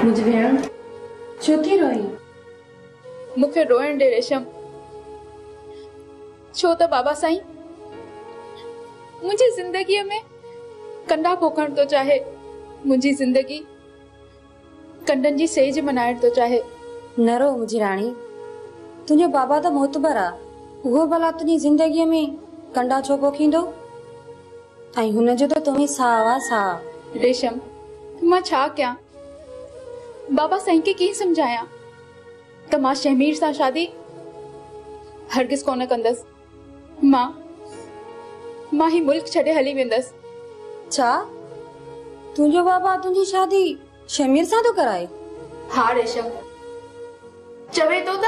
मुझे भेण छो थी रोई? मुखे रोइण दे रेशम, छो त बाबा साईं मुझे जिंदगी में कंडा पोखण तो चाहे, मुझी जिंदगी कंडन जी सेज मनाइण तो चाहे। न रो मुझी राणी, तुझे बाबा तो मोतबर आ, वो भला तुझी जिंदगी में कंडा छो पोखींदो? आई हुन जो तो तुम्हें सावा सा। रेशम मां छा क्या बाबा साईं के की समझाया त मां शहमीर सा शादी हरगिज कोन कंदस। मां ही मुल्क छड़े हली वेंदस। छा तुझो बाबा तुझी शादी शमीर सा तो कराए? हाँ रेशम, चवे तो त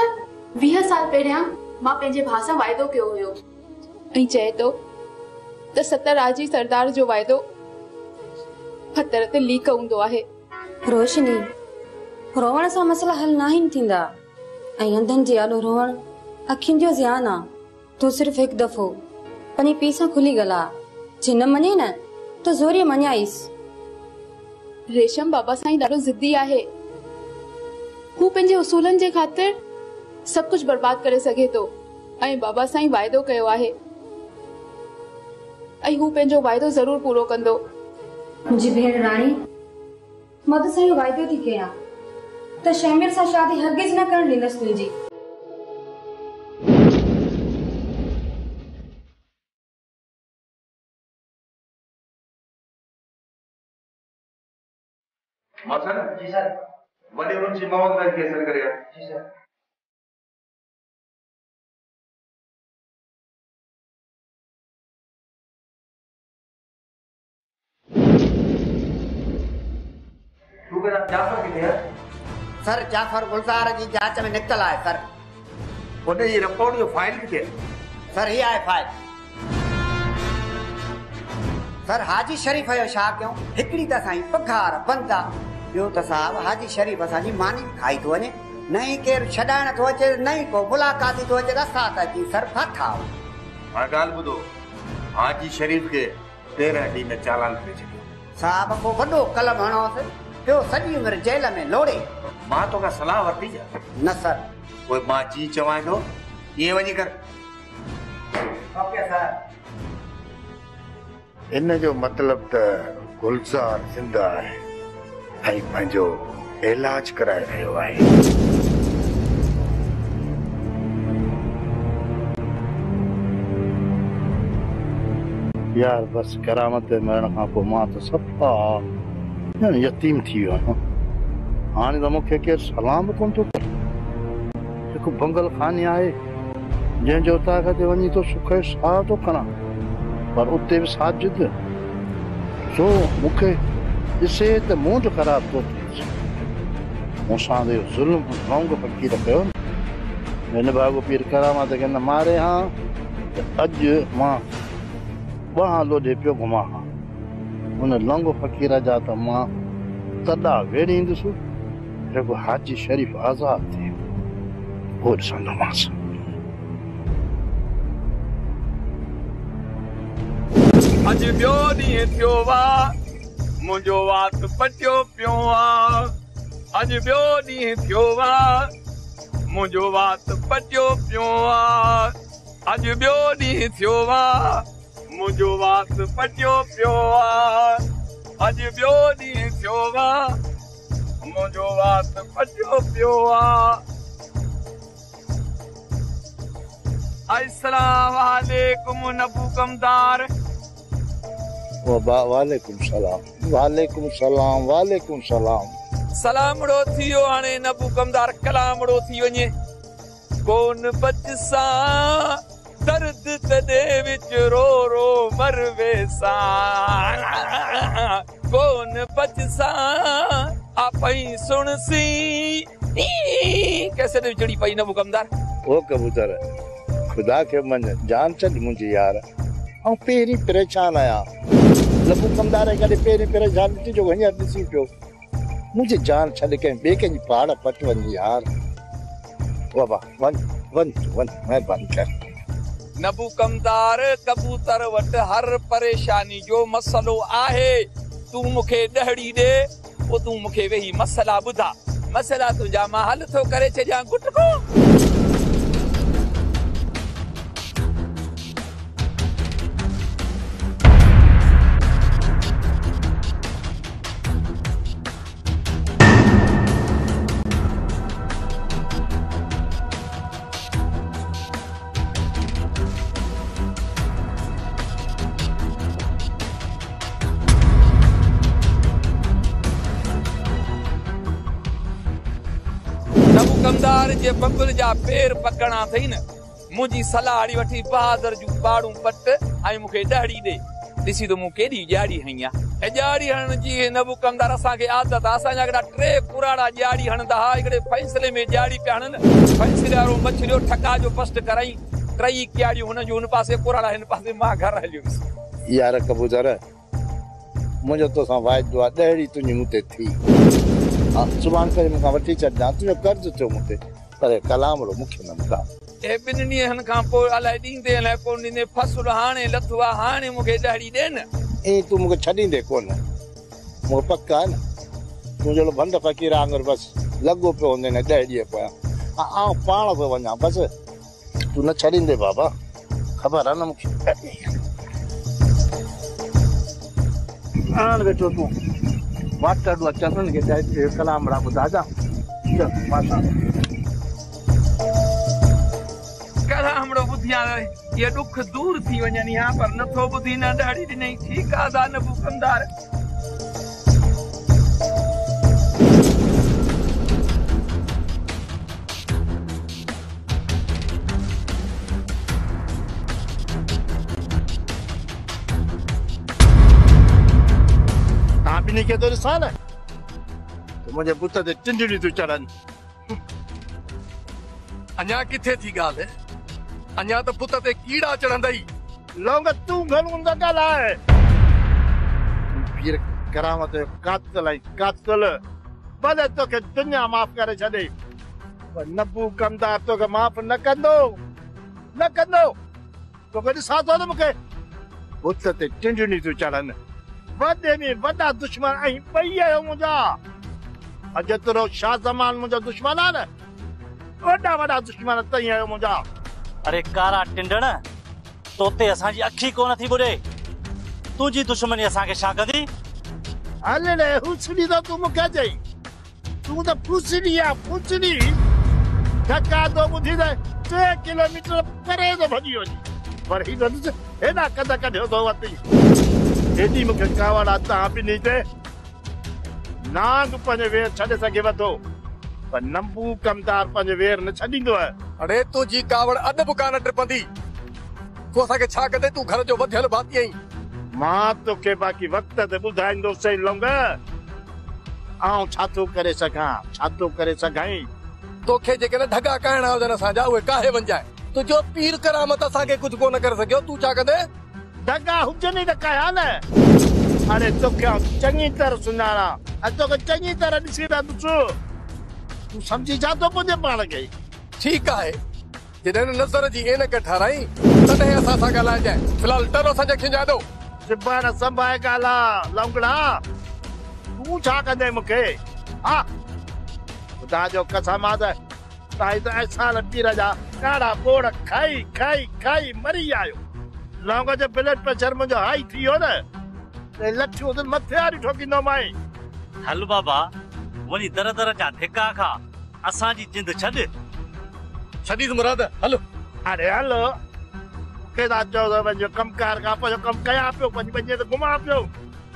20 साल पहिरियां मां पंहिंजे भाउ सां वाइदो कयो हुयो ऐं चए तो त 70 आजी सरदार जो वाइदो पत्थर ते लीक हूंदो आहे। रोशनी, रोवण सां मसला हल नाहिन थींदा ऐं अंधनि जे आॾो रोवण अखियुनि जो ज़ियान आ। तू सिर्फ हिकु दफ़ो पंहिंजी पीउ सां खुली ॻाल्हा, जे न मञे न त ज़ोरीअ मञाईस। रेशम बाबा साईं ॾाढो ज़िद्दी आहे, हू पंहिंजे उसूलनि जे ख़ातिर सभु कुझु बर्बाद करे सघे थो ऐं बाबा साईं वाइदो कयो आहे ऐं हू पंहिंजो वाइदो ज़रूर पूरो कंदो। मुंहिंजी भेण राणी, मां त सही वाइदो थी कयां त शमीर सां शादी हरगिज़ न करण ॾींदसि तुंहिंजी। सर जी सर, बड़े मुंशी मोहम्मद भाई केसर करेगा। जी सर। तू मेरा जाफर किथे है? सर जाफर गुलजार जी जांच में निकतल है सर। उन्हें ये रिपोर्ट जो फाइल किथे? सर ही है फाइल। सर हाजी शरीफ जो छा क्यों हिकड़ी त साईं पघार बंदा यो त साहब हाजी शरीफ असांजी मानी खाई तो वने, नहीं केर छडाण तो अचे, नहीं को मुलाकात तो अचे, रस्ता त जी सर फथा। हां गाल बुधो, हाजी शरीफ के 13 डी में चालान करे छे साहब को वडो कलम हणोस पियो सॼी उमिरि जेल में लोड़े। मां तो का सलाह वरती जा न सर, कोई मां जी चवाए दो ये वनी कर। Okay sir. इन जो मतलब त गुलजार जिंदा है ऐं पंहिंजो इलाज कराए रहियो आहे। यार बस करामत मरण खां पोइ मां त सफ़ा यतीम थी वियो आहियां। हाणे त मूंखे केरु सलाम बि कोन थो करे। हिकु बंगल खाने आहे जंहिंजो ताक़ ते वञी थो सुख जो साह थो खणा, पर उते बि साजिद सो मूंखे ॾिसे त मूड ख़राब थो थिए। मूंसां ज़ुल्म रंग फ़कीर कयो हिन बाबू पीर करामत खे न मारे हां त अॼु मां ॿाहां लोॾे पियो घुमां हां। हुन लंग फ़कीर जा त मां तॾा वेड़ींदुसि जेको हाजी शरीफ आज़ाद थिए पोइ ॾिसंदोमांसि। अॼु ॿियो ॾींहुं थियो आहे मुंहिंजो वात पटियो पियो आहे। अॼु ॿियो ॾींहुं थियो आहे मुंहिंजो वात पटियो पियो आहे। अॼु ॿियो ॾींहुं थियो आहे मुंहिंजो वात पटियो पियो आहे। अॼु ॿियो ॾींहुं थियो आहे मुंहिंजो वात पटियो पियो आहे। अस्सलाम वालेकुम नबू कमदार। वालेकुम सलाम, वालेकुम सलाम, वालेकुम सलाम। सलामड़ो थियो हाणे नबू कमदार कलामड़ो थी वञे। कोन बचसा दर्द तॾे विच रो रो मर वेसा। कोन बचसा आपई सुणसी कैसे दे चढ़ी पई नबू कमदार। ओ कबूतर खुदा के मन जान चल मुझे यार ऐं पहिरीं परेशान आहियां। लबू कमदार कॾहिं पहिरीं परेशान जो हींअर ॾिसी पियो मुंहिंजी जान छॾे कंहिं ॿिए कंहिंजी पहाड़ पट वञी यार। बाबा वञ वञ वञ महिरबानी कर। नबू कमदार कबूतर वटि हर परेशानी जो मसलो आहे। तू मूंखे ॾहड़ी ॾे वो तू मुखे वेही मसला बुधा मसला तुझा मां हल थो करे छजा गुटको कमदार जे बबल जा पैर पकड़ा थई न मुजी सलाड़ी वठी बहादुर जू बाड़ू पट आई मुखे दाढ़ी दे दिसी तो मु केडी जाड़ी हईया ए जाड़ी हण जी नबू कमदार असा के आदत असा जगड़ा ट्रे पुराड़ा जाड़ी हणदा हा एकड़े फैसले में जाड़ी पहणन फैसले वारो मछलियो ठका जो पस्ट कराई ट्रई क्याड़ी हुन जो उन पासे पुराड़ा हिन पासे मां घर हलियो यार कबूतर मुझे तो सा वाइदो आ दाढ़ी तुनी मुते थी सुभान करे मुका वठी चढ़ा तुझो कर्ज थियो मुते पर कलाम रो मुख्य न मुका ए बिननी हन का पो अलाए दींदे अलाए कोन ने फसुल हाने लथवा हाने मुके दाढ़ी दे न ए तू मुके छडी दे कोन मु पक्का न तुझो बंद फकीर आंगर बस लगो पे होने न दाढ़ी पे आ पाण पे वना बस तू न छडी दे बाबा खबर है न मुके आन बेटो तू वाटर लो चंदन के जाए कलाम रा बुधा जा माता कला हमरो बुधिया ये दुख दूर थी वजन यहां पर न थो बुधी न दाढ़ी दी नहीं ठीक आदा न बुकंदार बिनी के तो साल है तो मुझे पुत्र दे टिंडड़ी तू चढ़न अन्या किथे थी गाल है अन्या तो पुत्र ते कीड़ा चढ़ंदई लोग तू घणो न गाला है फिर करामत कातल भले तो के दुनिया माफ करे छदे पर नबू कमदार तो के माफ न कंदो तो कदी साथ न मुके पुत्र ते टिंडड़ी तू चढ़न वडे में वडा दुश्मन आई पई है मुजा अजतरो शाह जमान मुजा दुश्मन है वडा वडा दुश्मन तई है मुजा अरे कारा टिंडण तोते असा जी अखी कोन थी बुरे तुजी दुश्मनी असा के शा कदी अले ले हुसनी तो तू मुके जई तू तो पुछनी धक्का दो बुधी दे 3 किलोमीटर परे तो भजियो पर ही तो एना कदा कढो तो वती एडी मुके कावड़ा ता बिनी ते नाग पंजे वेर छडे सके वतो पर नंबू कमदार पंजे वेर न छडींदो है अरे तू जी कावड़ अद बुकान ट्रिपंदी तो असा के छा कदे तू घर जो वधियल भाती आई मां तो के बाकी वक्त ते बुधाइंदो सही लंग आऊं छातो करे सगाई तोखे जेके न ढगा कहणा हुजन असा जा उहे काहे वन जाए तो जो पीर करामत असा के कुछ को न कर सकियो तू छा कदे ढगा हुजनी त कया न अरे तो क्या चंगी तरह सुनाना तो के चंगी तरह दिसीदा तू समझी जा तो मुझे पाण के ठीक है जदन नजर जी एन के ठहराई तने असा सा गला जाए फिलहाल टरो सजे खिंजा दो सिबाना संभाए गाला लंगड़ा तू छा कंदे मुके हां खुदा जो कसम आदा ताई तो ऐसा पीर जा काड़ा बोड़ खाई मरी आयो लौंग जो ब्लड प्रेशर मुझो हाई थियो न ते लठियो तो मथे आरी ठोकींदो माई हल बाबा वनी दर दर जा धिका खा असा जी जिंद छडी मुराद हलो अरे हलो केदा जो वजो कमकार का पो कम कया पियो पंजे तो घुमा पियो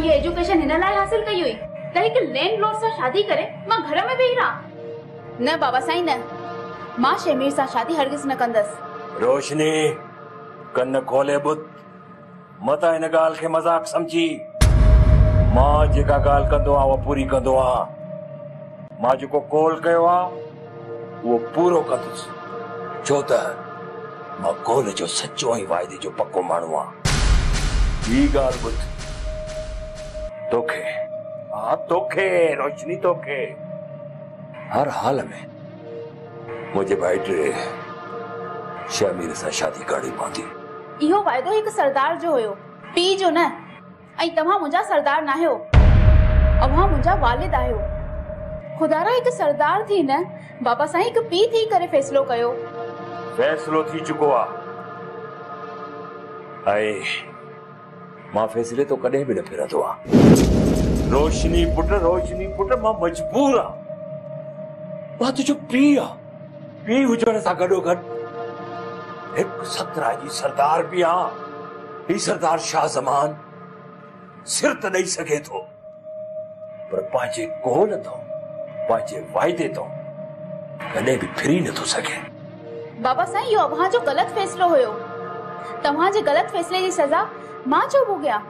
ये एजुकेशन हिन लाइ हासिल कई हुई त हिक लैंडलॉर्ड सां शादी करे मां घर में वेही रहा न बाबा साईं न मां शेमीर सां शादी हरगिज़ न कंदस रोशनी कन्न खोले बुत मता इन गाल के मजाक समझी मां जेका गाल कंदो आ वो पूरी कंदो आ मां जो कोल कयो आ वो पूरो कंदुस छो त मां कोल जो सच्चो ही वायदे जो पक्को माण्हू आ ई गाल बुत तोखे रोशनी तोखे हर हाल में मुझे भाइट शमीर सां शादी करी पवंदी इहो वायदो एक सरदार जो होयो पी जो न आई तमा मुझा सरदार ना हो अव्हां मुंहिंजा वालिद आहियो। खुदारा हिकु सरदार थी न बाबा साईं हिकु पीउ थी करे फ़ैसिलो कयो। फैसलो थी चुको आहे। मां फैसले तो कॾहिं बि न फिरंदो आहे। रोशनी पुट मां मजबूर आहियां। मां तुंहिंजो पीउ आहे। पीउ हुजण सां गॾोगॾु हिकु सतरा जी सरदार बि आहे। ही सरदार शाह ज़मान सिर त ॾेई सघे थो, पर पंहिंजे कोल तो पंहिंजे वाइदे तो कॾहिं बि फिरी नथो सघे। बाबा साईं इहो अव्हां जो ग़लति फ़ैसिलो हुयो। तव्हांजे ग़लति फ़ैसिले जी सज़ा मां छो भोॻियां?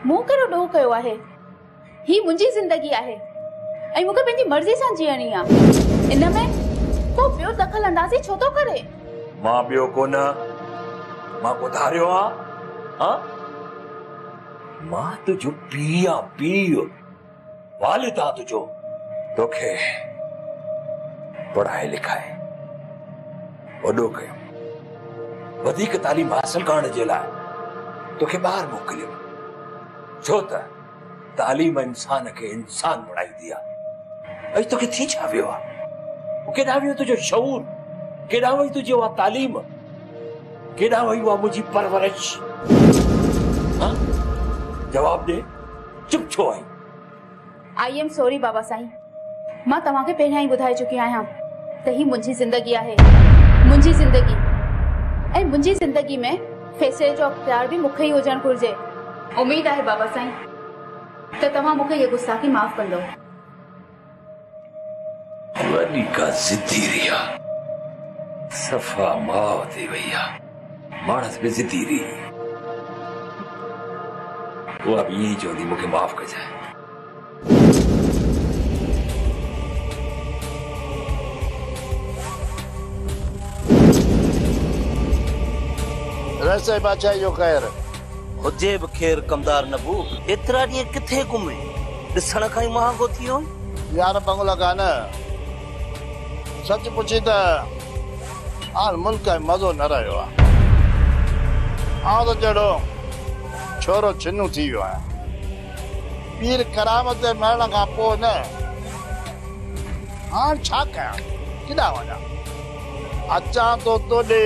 मूं कहिड़ो ॾोह कयो आहे? ही मुंहिंजी ज़िंदगी आहे ऐं मूंखे पंहिंजी मर्ज़ी सां जीअणी आहे। इन में को ॿियो दख़ल अंदाज़ी छो थो करे? मां ॿियो कोन, मां ॿुधारियो आहे। हाँ, मां तुंहिंजो पीउ आहे, पीउ वालिद आहे तुंहिंजो। तोखे पढ़ाए लिखाए वॾो कयो, वधीक तालीम हासिल करण जे लाइ तोखे ॿाहिरि मोकिलियो, छो त तालीम इंसान खे इंसान बणाईंदी आहे। ऐं तोखे थी छा वियो आहे? केॾां वियो तुंहिंजो शऊर? केॾां वई तुंहिंजी उहा तालीम? केॾां वई उहा मुंहिंजी परवरिश? हाँ? जवाब दे, चुप छो आई? आई एम सॉरी बाबा साईं। मां तव्हांखे पहिरियां ई ॿुधाए चुकी आहियां त ही मुंहिंजी ज़िंदगी आहे, मुंहिंजी ज़िंदगी। ऐं मुंहिंजी ज़िंदगी में फ़ैसिले जो अख़्तियार भी मूंखे ई हुजणु घुरिजे। उम्मीद आहे बाबा साईं त तव्हां मूंखे इहा गुस्ताखी माफ़ कंदो। वॾी का ज़िद्दी रही आहे, सफ़ा माउ थी वई आहे। माणस बि ज़िद्दी रही, उहा बि ईअं चवंदी मूंखे माफ़ कजाए। वैसे बादशाह जो ख़ैर हुजे बि ख़ैर कमदार नबू। एतिरा ॾींहं किथे घुमे? ॾिसण खां ई महांगो थी वियो यार। बंगला का न सच पुछी त हाल मुल्क में मज़ो न रहियो आहे। तो जहिड़ो छोरो छिनू थी वियो आहियां। पीर करामत मरण खां पोइ न हाणे छा कयां, किॾां वञां? अचां तो तोॾे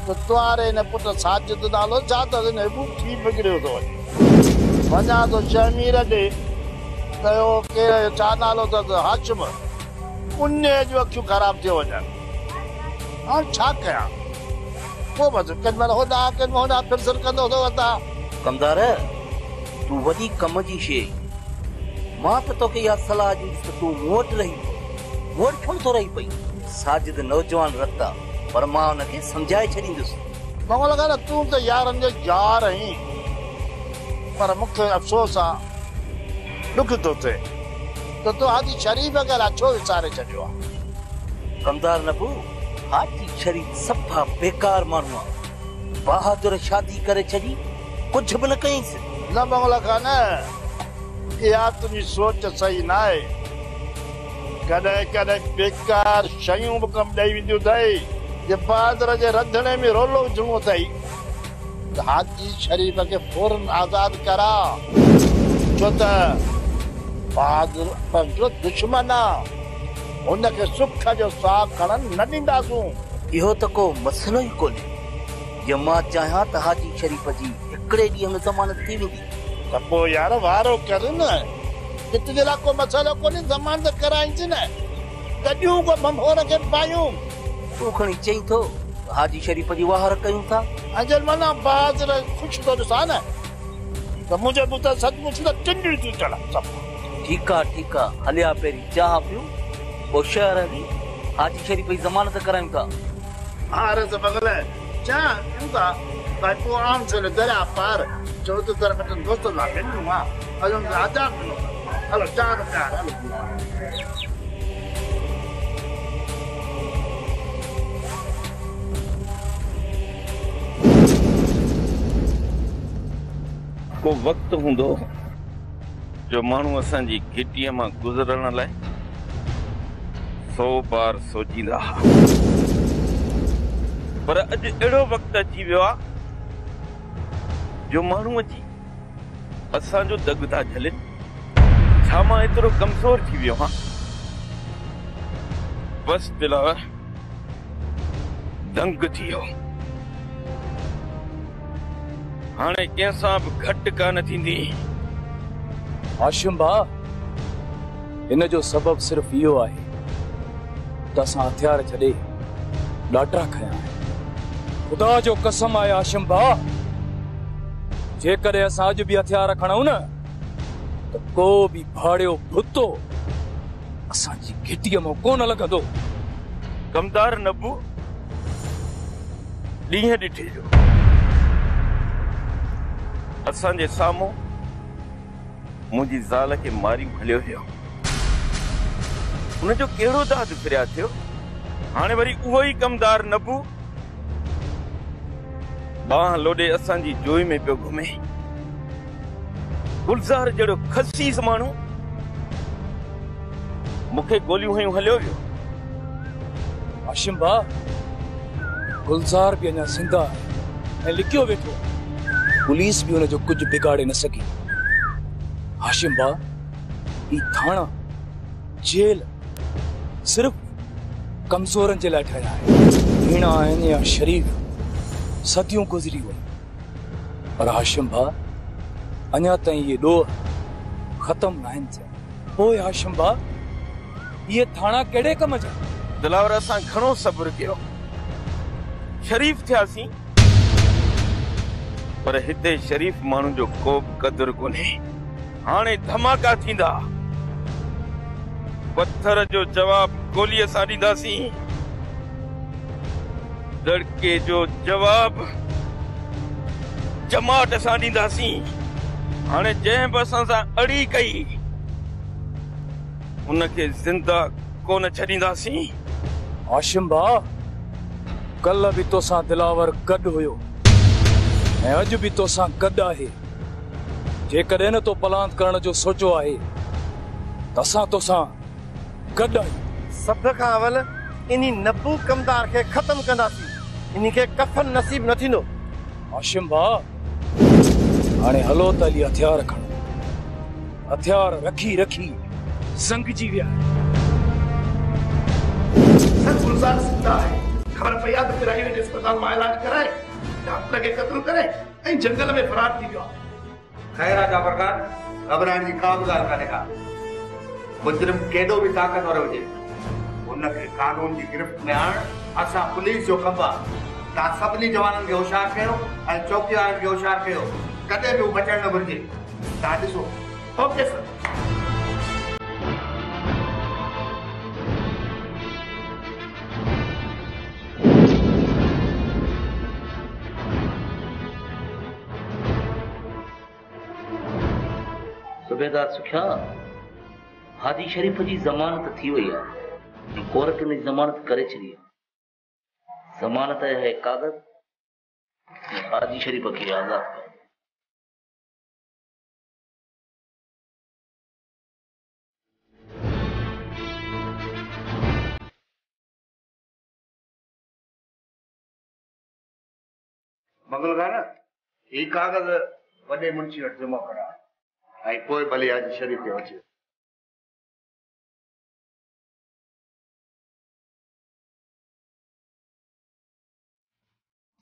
तो तुआरे न पुट साजिद नालो छा त ने थी बिगड़ियो थो वञे। वञां तो शमीर ॾे कयो के छा नालो अथसि हाशिम, उन जूं अखियूं ख़राब थी वञनि। हाणे छा कयां? पोइ बसि केॾी महिल होॾां फिरसर कंदो थो वञा। कमदार तूं वॾी कम जी शइ, मां त तोखे इहा सलाह ॾींदुसि त तूं मूं वटि रही, मूं वटि छो थो रही पई? साजिद नौजवान रत आहे, पर मां हुनखे सम्झाए छॾींदुसि। मूंखे लॻा न तूं त यारनि जो यार आहीं, पर मूंखे अफ़सोस आहे, ॾुख थो थिए त तूं हाजी शरीफ़ खे छो विसारे छॾियो आहे? कमदार नबू, हाजी शरीफ़ सफ़ा बेकार माण्हू आहे। बहादुर शादी करे छॾी, कुझु बि न कईंसि। न बंगला का न, इहा तुंहिंजी सोच सही न आहे। कॾहिं कॾहिं बेकार शयूं बि कमु ॾेई वेंदियूं अथई। जे बहादुर जे रंधिणे में रोलो विझणो अथई त हाजी शरीफ़ खे फौरन आज़ाद करा, छो त बहादुर पंहिंजो दुश्मन आहे। हुनखे सुख जो साह खणण न ॾींदासूं। इहो त को मसइलो ई कोन्हे। जे मां चाहियां त हाजी शरीफ़ जी हिकिड़े ॾींहं में ज़मानत थी वेंदी त पोइ यार वारो कर न। तुंहिंजे लाइ को मसइलो कोन्हे, ज़मानत कराईंदी न, गॾियूं को बंभोर खे पायूं। तूं खणी चई थो हाजी शरीफ़ जी वाहर कयूं था। अजल माना बहादुर ख़ुशि थो ॾिसां न त मुंहिंजे पुट सचमुच त टिंडियूं थियूं चढ़नि। ठीकु आहे, हलिया पहिरीं चाह पियूं, पोइ शहर हली हाजी शरीफ़ जी ज़मानत करायूं था। हारे त बगल चाह पियूं था, भाई पोइ आम से दरिया पार चौथे तरफ़ दोस्त लाइ वेंदियूं आहे। हलो आज़ाद मिलो, हलो चाह त प्यार हलो। को वक्त हूंदो जो माण्हू असांजी घिटीअ मां गुज़रण लाइ 100 बार सोचींदा हुआ, पर अॼु अहिड़ो वक्त अची वियो आहे जो माण्हूअ जी असांजो दग था झलनि। छा मां एतिरो कमज़ोर थी वियो हां? बस दिलावर दंग थी वियो। हाणे कंहिंसां बि घटि कान थींदी। हाशिम भा, इन जो सबब सिर्फ इहो आहे त असां हथियार छॾे ॾाढा खया आहिनि। खुदा जो कसम आहे हाशिम भा, जेकॾहिं असां अॼु बि हथियार खणूं न त को बि भाड़ियो भुतो असांजी घिटीअ मां कोन लॻंदो। कमदार नबू ॾींहं ॾिठे जो असांजे साम्हूं मुंहिंजी ज़ाल खे मारी हलियो हुयो। उनजो कहिड़ो दाद फिरिया थियो? हाणे वरी उहो ई कमदार नबू बाह लोॾे असांजी जोई में पियो घुमे। गुलज़ार जहिड़ो खसीस माण्हू मूंखे गोलियूं हयूं हलियो वियो। हाशिम भा, गुलज़ार भी अञा ज़िंदा ऐं लिकियो वेठो। पुलिस भी उनजो कुछ बिगाड़े न सकी। हाशिम भा, ई थाना जेल सिर्फ कमज़ोरनि जे लाइ ठहिया आहे। हीणा आहिनि या शरीफ सदियूं गुज़री वई, पर हाशिम भा अञा ताईं ये ॾोह ख़त्म न आहिनि थिया। पोइ हाशिम भा, ये थाना कहिड़े कम जा? दिलावर असां घणो सब्र कयो, शरीफ थियासीं, पर हिते शरीफ माण्हू जो को बि क़दुरु कोन्हे। हाणे धमाका थींदा, पत्थर जो जवाब गोलीअ सां ॾींदासीं, दड़के जो जवाब जमात सां ॾींदासीं। हाणे जंहिं बि असां सां अड़ी कई उनखे ज़िंदा कोन छॾींदासीं। हाशिम भा, कल भी तोसां दिलावर गॾु हुयो ऐं अॼु भी तोसां गॾु आहे। जेकॾहिं न तो पलांत करण जो सोचो आहे त असां तोसां गॾु आहियूं। सभ खां अवल इन्ही नबू कमदार खे ख़त्म कंदासीं। इन्ही खे कफन नसीब न थींदो। हाशिम भा, हाणे हलो त हली हथियार खणो। हथियार रखी रखी ज़ंग जी विया। गुलज़ार ज़िंदा आहे। ख़बर पई आहे त प्राइवेट अस्पताल मां इलाज कराए डॉक्टर खे क़त्ल करे ऐं जंगल में फरार थी वियो आहे। ख़ैर आहे जाफ़र खान, घबराइण जी का बि ॻाल्हि कान्हे का। मुजरिम केॾो बि ताक़तवर हुजे, उनखे कानून जी गिरफ़्त में आणणु असां पुलिस जो कमु आहे। तव्हां सभिनी जवाननि खे होशियार कयो ऐं चौकीदारनि खे होशियार कयो। कॾहिं बि बचणु न घुरिजे। तव्हां ॾिसो। Okay sir. सूबेदार सुखिया, हाजी शरीफ जी ज़मानत थी वई आहे। कोर्ट ने ज़मानत करे छॾी आहे। ज़मानत है कागज़ हाजी शरीफ खे आज़ाद कयो। मंगलवार ही कागज़ वॾे मुंशी वटि जमा करा ऐं पोइ भले हाजी शरीफ खे अचे।